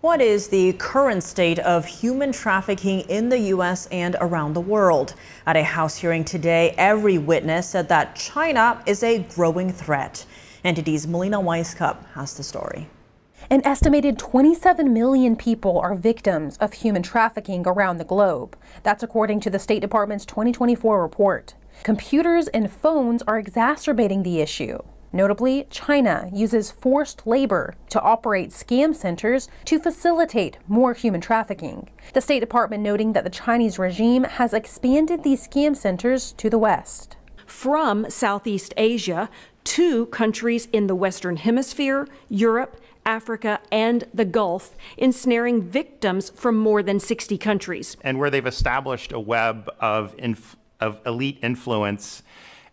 What is the current state of human trafficking in the U.S. and around the world? At a House hearing today, every witness said that China is a growing threat. NTD's Melina Weisskopf has the story. An estimated 27 million people are victims of human trafficking around the globe. That's according to the State Department's 2024 report. Computers and phones are exacerbating the issue. Notably, China uses forced labor to operate scam centers to facilitate more human trafficking. The State Department noting that the Chinese regime has expanded these scam centers to the West. From Southeast Asia to countries in the Western Hemisphere, Europe, Africa, and the Gulf, ensnaring victims from more than 60 countries. And where they've established a web of elite influence,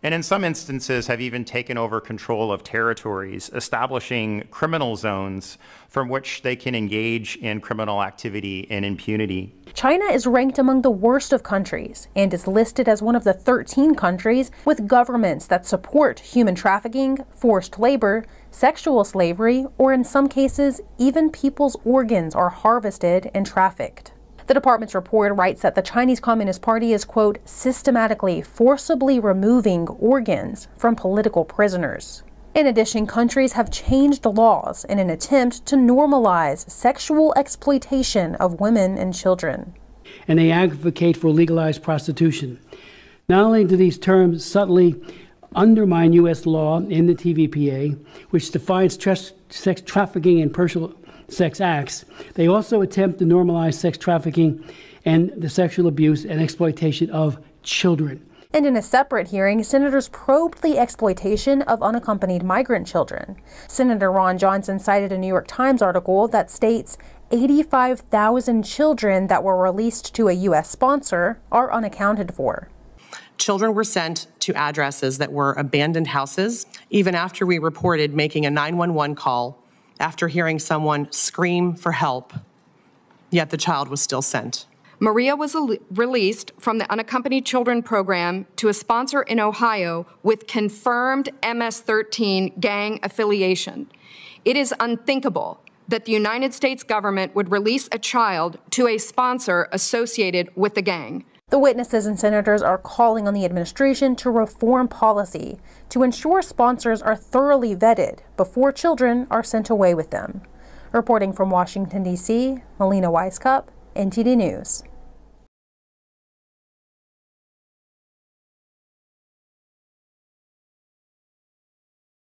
and in some instances have even taken over control of territories, establishing criminal zones from which they can engage in criminal activity in impunity. China is ranked among the worst of countries and is listed as one of the 13 countries with governments that support human trafficking, forced labor, sexual slavery, or in some cases, even people's organs are harvested and trafficked. The department's report writes that the Chinese Communist Party is, quote, systematically, forcibly removing organs from political prisoners. In addition, countries have changed laws in an attempt to normalize sexual exploitation of women and children. And they advocate for legalized prostitution. Not only do these terms subtly undermine U.S. law in the TVPA, which defines sex trafficking and personal sex acts, they also attempt to normalize sex trafficking and the sexual abuse and exploitation of children. And in a separate hearing, senators probed the exploitation of unaccompanied migrant children. Senator Ron Johnson cited a New York Times article that states 85,000 children that were released to a U.S. sponsor are unaccounted for. Children were sent to addresses that were abandoned houses, even after we reported making a 911 call after hearing someone scream for help, yet the child was still sent. Maria was released from the Unaccompanied Children Program to a sponsor in Ohio with confirmed MS-13 gang affiliation. It is unthinkable that the United States government would release a child to a sponsor associated with the gang. The witnesses and senators are calling on the administration to reform policy to ensure sponsors are thoroughly vetted before children are sent away with them. Reporting from Washington, D.C., Melina Weisskopf, NTD News.